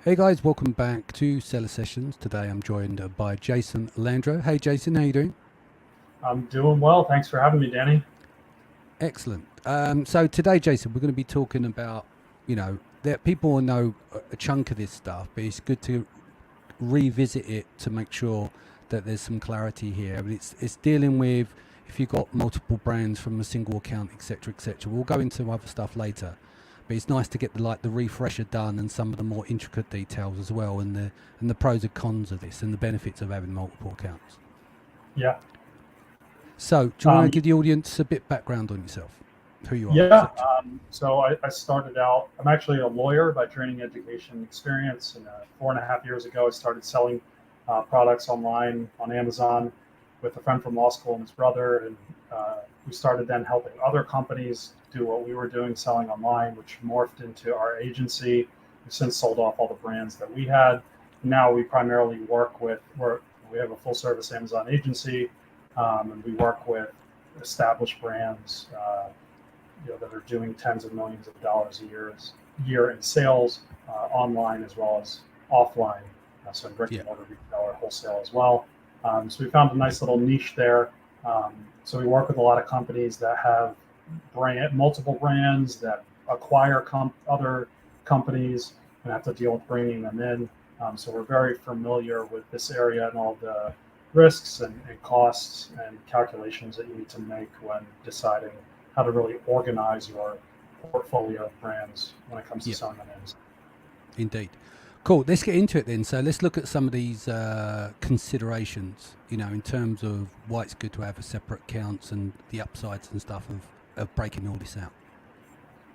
Hey guys, welcome back to Seller Sessions. Today I'm joined by Jason Landro. Hey Jason, how you doing? I'm doing well. Thanks for having me, Danny. Excellent. So today, Jason, we're going to be talking about, that people will know a chunk of this stuff, but it's good to revisit it to make sure that there's some clarity here. But it's dealing with if you've got multiple brands from a single account, etc., etc. We'll go into other stuff later, but it's nice to get the refresher done and some of the more intricate details as well, and the pros and cons of this and the benefits of having multiple accounts. Yeah. So, do you want to Um, give the audience a bit background on yourself, who you are, yeah. etc.? So I started out, I'm actually a lawyer by training, education, experience. And 4.5 years ago, I started selling products online on Amazon with a friend from law school and his brother. And we started then helping other companies do what we were doing, selling online, which morphed into our agency. We've since sold off all the brands that we had. Now we primarily we have a full service Amazon agency, and we work with established brands. That are doing tens of millions of dollars a year in sales, online as well as offline, so brick Yeah, and mortar retailer, wholesale as well. So we found a nice little niche there. So we work with a lot of companies that have multiple brands that acquire other companies and have to deal with bringing them in. So we're very familiar with this area and all the risks and costs and calculations that you need to make when deciding how to really organize your portfolio of brands when it comes to yeah, selling on Amazon. indeed. Cool. Let's get into it then. So let's look at some of these considerations. In terms of why it's good to have a separate accounts and the upsides and stuff of breaking all this out.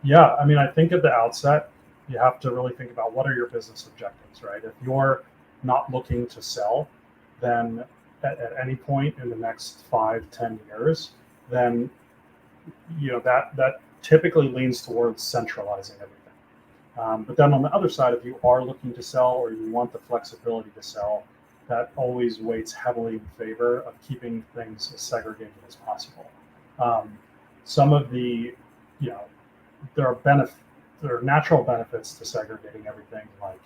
Yeah, I mean, I think at the outset, you have to really think about what are your business objectives, right? If you're not looking to sell, then at any point in the next 5, 10 years, then that typically leans towards centralizing everything. But then on the other side, if you are looking to sell or you want the flexibility to sell, that always weights heavily in favor of keeping things as segregated as possible. Um, some of the, you know, there are there are natural benefits to segregating everything, like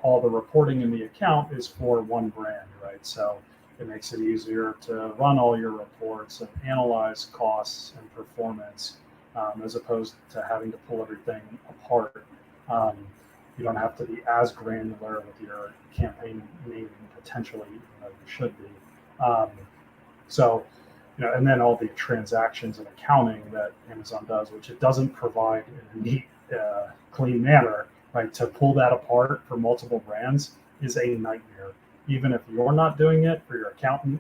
all the reporting in the account is for one brand, right? So it makes it easier to run all your reports and analyze costs and performance, as opposed to having to pull everything apart. um, you don't have to be as granular with your campaign naming potentially, you should be. So, and then all the transactions and accounting that Amazon does, which it doesn't provide in a neat, clean manner, right? To pull that apart for multiple brands is a nightmare. Even if you're not doing it for your accountant,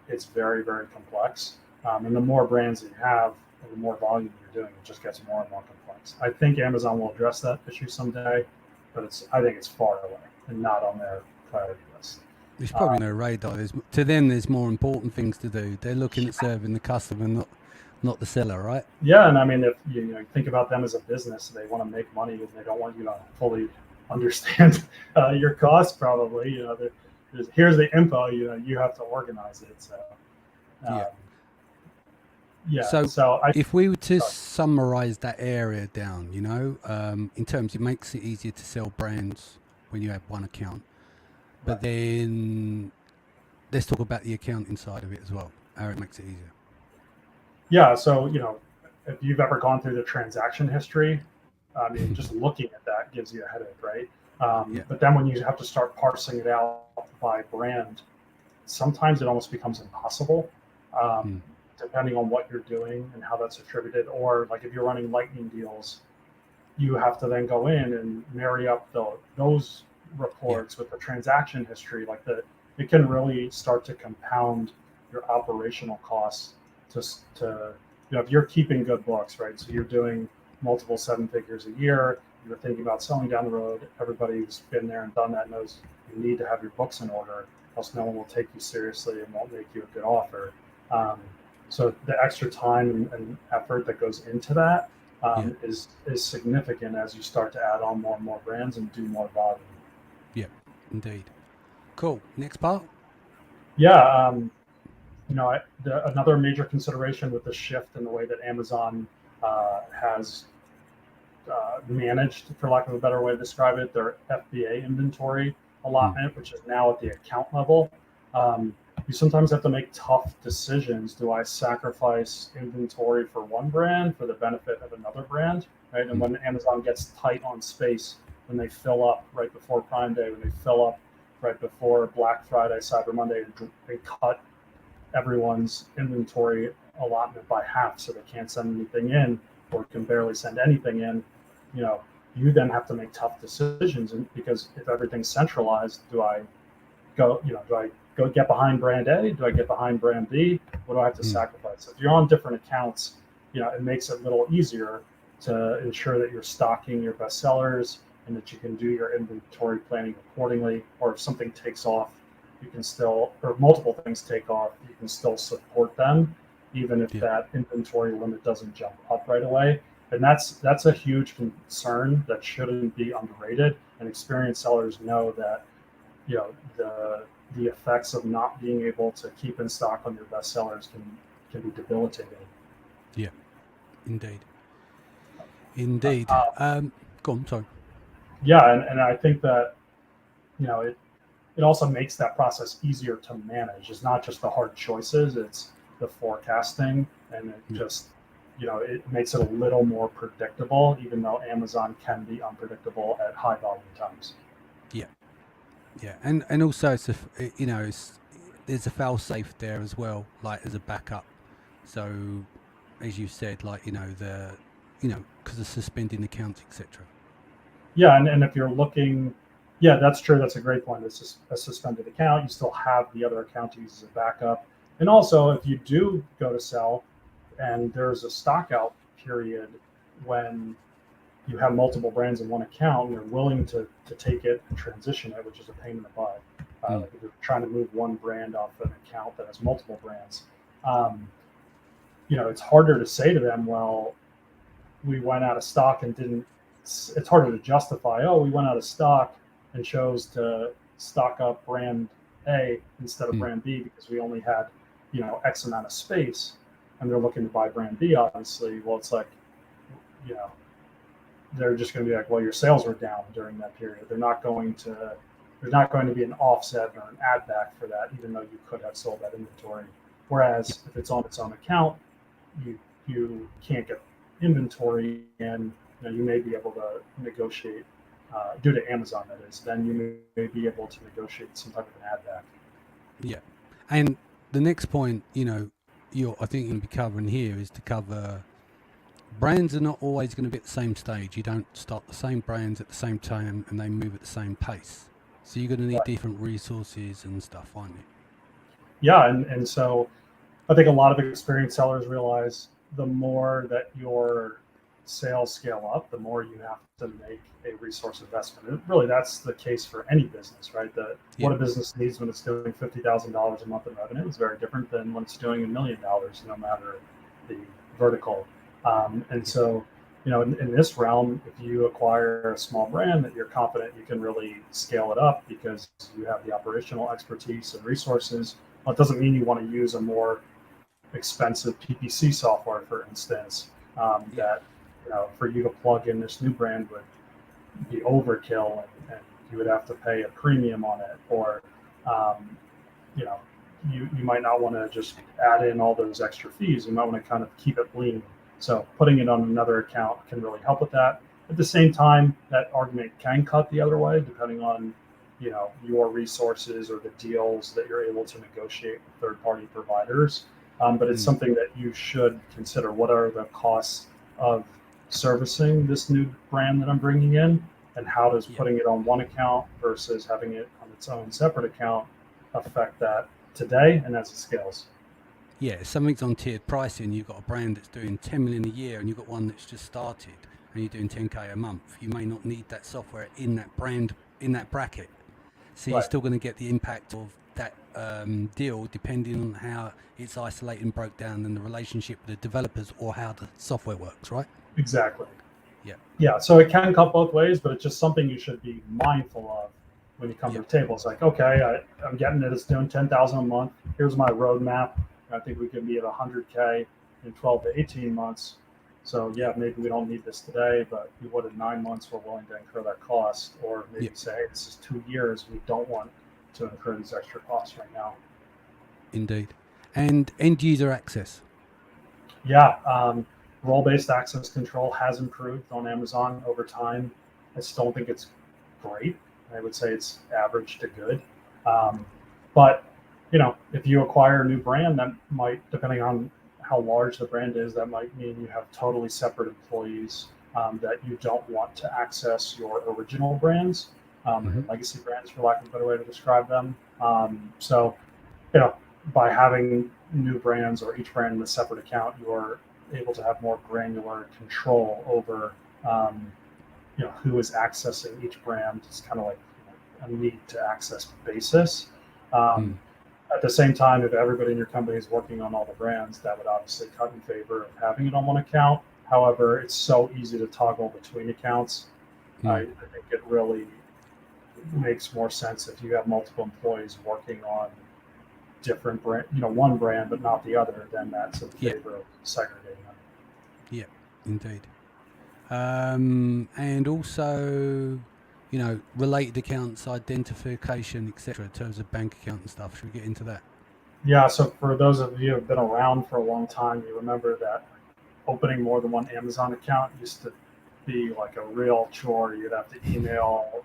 it's very, very complex. And the more brands that you have, and the more volume you're doing, it just gets more and more complex. I think Amazon will address that issue someday, but I think it's far away and not on their priority list. There's probably Um, no radar. To them, there's more important things to do. They're looking at serving the customer, not the seller, right? Yeah, and I mean, if think about them as a business, they want to make money and they don't want you to fully understand your costs. Probably, here's the info. You have to organize it. So, Yeah. um, yeah. So So if we were to sorry. summarize that area down, in terms, it makes it easier to sell brands when you have one account. But Right. then let's talk about the accounting side of it as well, how it makes it easier. Yeah. So if you've ever gone through the transaction history, I mean, just looking at that gives you a headache, right? Yeah. But then when you have to start parsing it out by brand, sometimes it almost becomes impossible, um, Mm. depending on what you're doing and how that's attributed. Or like if you're running lightning deals, you have to then go in and marry up those Yeah. reports with the transaction history. It can really start to compound your operational costs. To if you're keeping good books, right? So you're doing multiple seven figures a year. You're thinking about selling down the road. Everybody who's been there and done that knows you need to have your books in order, else no one will take you seriously and won't make you a good offer. Um, so the extra time and effort that goes into that, Yeah. is significant as you start to add on more and more brands and do more volume. Yeah. Indeed. Cool. Next part. Yeah, another major consideration with the shift in the way that Amazon has managed, for lack of a better way to describe it, their FBA inventory allotment, which is now at the account level. You sometimes have to make tough decisions. Do I sacrifice inventory for one brand for the benefit of another brand? Right. And when Amazon gets tight on space, when they fill up right before Prime Day, when they fill up right before Black Friday, Cyber Monday, and they cut everyone's inventory allotment by half so they can't send anything in or can barely send anything in, you then have to make tough decisions. And because if everything's centralized, do I go get behind brand A? Do I get behind brand B? What do I have to sacrifice? If you're on different accounts, it makes it a little easier to ensure that you're stocking your best sellers and that you can do your inventory planning accordingly. Or if something takes off, you can still, or multiple things take off, you can still support them, even if that inventory limit doesn't jump up right away. And that's a huge concern that shouldn't be underrated. And experienced sellers know that, the effects of not being able to keep in stock on your best sellers can be debilitating. Yeah, indeed. Go on, sorry. Yeah, and I think that, it also makes that process easier to manage. It's not just the hard choices, it's the forecasting, and it just, it makes it a little more predictable, even though Amazon can be unpredictable at high volume times. Yeah, and also there's a fail safe there as well, like as a backup. So, as you said, like because of suspending accounts, etc. Yeah, and if you're looking, yeah, that's true. That's a great point. It's a suspended account. You still have the other account to use as a backup. And also, if you do go to sell, and there's a stock out period when you have multiple brands in one account, and you're willing to take it and transition it, which is a pain in the butt. Like if you're trying to move one brand off an account that has multiple brands, it's harder to say to them, well, we went out of stock and didn't. It's harder to justify. Oh, we went out of stock and chose to stock up brand A instead of brand B because we only had, X amount of space, and they're looking to buy brand B. Obviously, well, it's like, they're just going to be like, well, your sales were down during that period. There's not going to be an offset or an add back for that, even though you could have sold that inventory. Whereas if it's on its own account, you can't get inventory, and you may be able to negotiate due to Amazon. That is, then you may be able to negotiate some type of an add back. Yeah, and the next point, I think you're going to be covering here is to cover. Brands are not always going to be at the same stage. You don't start the same brands at the same time and they move at the same pace. So you're going to need different resources and stuff, aren't you? Yeah, and so I think a lot of experienced sellers realize the more that your sales scale up, the more you have to make a resource investment. And really, that's the case for any business, right? What a business needs when it's doing $50,000 a month in revenue is very different than when it's doing $1 million, no matter the vertical. And so, in this realm, if you acquire a small brand that you're confident you can really scale it up because you have the operational expertise and resources, well, it doesn't mean you want to use a more expensive PPC software, for instance, that, for you to plug in this new brand would be overkill, and you would have to pay a premium on it, or, you might not want to just add in all those extra fees. You might want to kind of keep it lean. So putting it on another account can really help with that. At the same time, that argument can cut the other way, depending on, your resources or the deals that you're able to negotiate with third-party providers. But it's something that you should consider. What are the costs of servicing this new brand that I'm bringing in? And how does putting it on one account versus having it on its own separate account affect that today and as it scales? Yeah, if something's on tiered pricing, you've got a brand that's doing 10 million a year and you've got one that's just started and you're doing 10K a month, you may not need that software in that brand, in that bracket. So you're still going to get the impact of that deal depending on how it's isolated and broke down and the relationship with the developers or how the software works, right? Exactly. Yeah. Yeah, so it can cut both ways, but it's just something you should be mindful of when you come to the table. It's like, okay, I'm getting it. It's doing 10,000 a month. Here's my roadmap. I think we can be at 100K in 12 to 18 months. So yeah, maybe we don't need this today, but we would in 9 months, we're willing to incur that cost, or maybe Yeah. say, hey, this is 2 years, we don't want to incur these extra costs right now. Indeed. And end user access. Yeah, role-based access control has improved on Amazon over time. I still don't think it's great. I would say it's average to good. But if you acquire a new brand, that might, depending on how large the brand is, that might mean you have totally separate employees that you don't want to access your original brands, your legacy brands, for lack of a better way to describe them. So, by having new brands or each brand in a separate account, you're able to have more granular control over, who is accessing each brand. It's kind of like a need to access basis. At the same time, if everybody in your company is working on all the brands, that would obviously cut in favor of having it on one account. However, it's so easy to toggle between accounts. I think it really makes more sense if you have multiple employees working on different brand, one brand but not the other, then that's in favor of segregating them. Yeah, indeed. And also, related accounts, identification, etc., in terms of bank account and stuff. Should we get into that? Yeah, so for those of you who have been around for a long time, you remember that opening more than one Amazon account used to be like a real chore. You'd have to email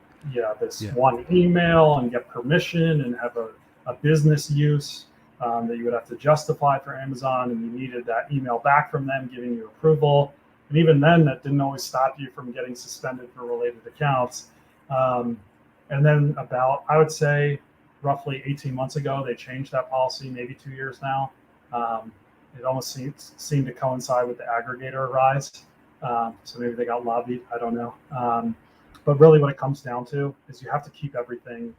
one email and get permission and have a business use that you would have to justify for Amazon, and you needed that email back from them giving you approval. And even then, that didn't always stop you from getting suspended for related accounts. And then I would say, roughly 18 months ago, they changed that policy, maybe 2 years now. It almost seemed to coincide with the aggregator rise. So maybe they got lobbied, I don't know. But really what it comes down to is you have to keep everything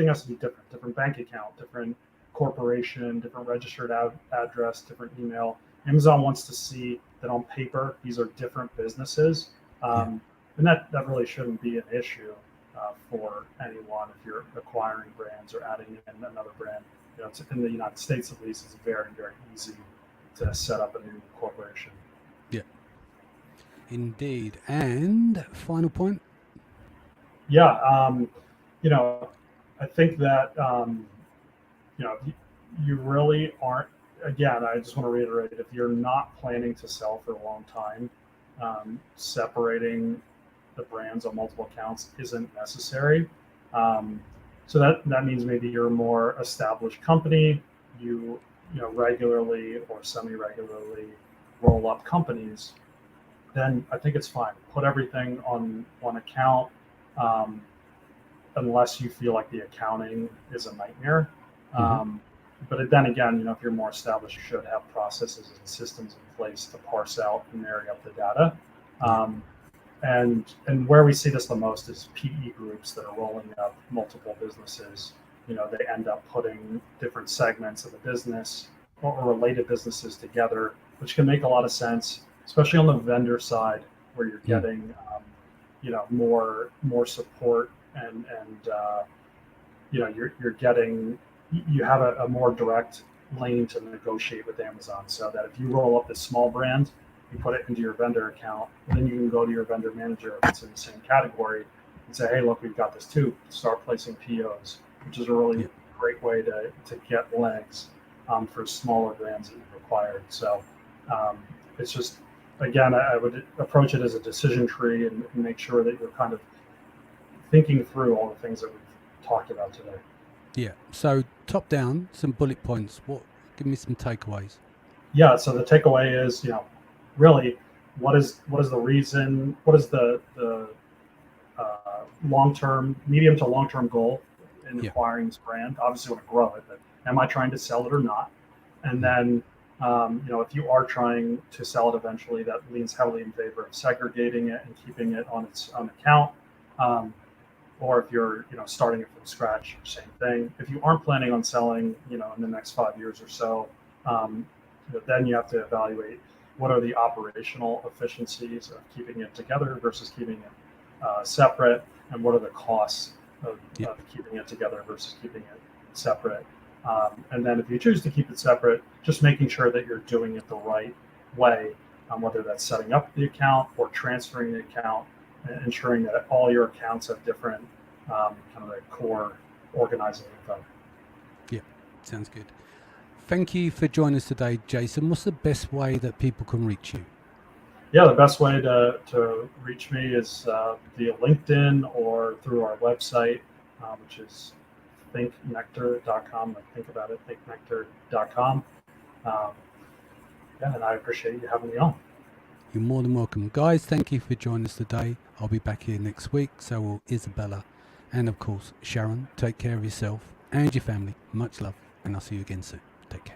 has to be different bank account, different corporation, different registered address, different email. Amazon wants to see that on paper, these are different businesses. And that really shouldn't be an issue for anyone if you're acquiring brands or adding in another brand. In the United States, at least, it's very, very easy to set up a new corporation. Yeah. Indeed. And final point? Yeah. I think that, you really aren't, again, I just want to reiterate, if you're not planning to sell for a long time, separating the brands on multiple accounts isn't necessary. So that means maybe you're a more established company, you regularly or semi-regularly roll up companies, then I think it's fine. Put everything on one account, unless you feel like the accounting is a nightmare. But then again, if you're more established, you should have processes and systems in place to parse out and marry up the data. And where we see this the most is PE groups that are rolling up multiple businesses. They end up putting different segments of the business or related businesses together, which can make a lot of sense, especially on the vendor side, where you're getting more support and you have a more direct lane to negotiate with Amazon, so that if you roll up this small brand, you put it into your vendor account, and then you can go to your vendor manager if it's in the same category and say, hey, look, we've got this too. Start placing POs, which is a really great way to get legs for smaller brands that you've acquired. So it's just, again, I would approach it as a decision tree and make sure that you're kind of thinking through all the things that we've talked about today. Yeah. So top down, some bullet points. Give me some takeaways. Yeah. So the takeaway is, really, what is the reason? What is the medium to long-term goal in acquiring this brand? Obviously, want to grow it, but am I trying to sell it or not? And then, if you are trying to sell it eventually, that leans heavily in favor of segregating it and keeping it on its own account. Or if you're, starting it from scratch, same thing. If you aren't planning on selling, in the next 5 years or so, then you have to evaluate what are the operational efficiencies of keeping it together versus keeping it separate, and what are the costs of keeping it together versus keeping it separate. And then if you choose to keep it separate, just making sure that you're doing it the right way whether that's setting up the account or transferring the account, and ensuring that all your accounts have different kind of like core organizing info. Yeah, sounds good. Thank you for joining us today, Jason. What's the best way that people can reach you? Yeah, the best way to reach me is via LinkedIn or through our website, which is thinknectar.com. Like think about it, thinknectar.com. Yeah, and I appreciate you having me on. You're more than welcome. Guys, thank you for joining us today. I'll be back here next week. So will Isabella. And of course, Sharon. Take care of yourself and your family. Much love. And I'll see you again soon. Take care.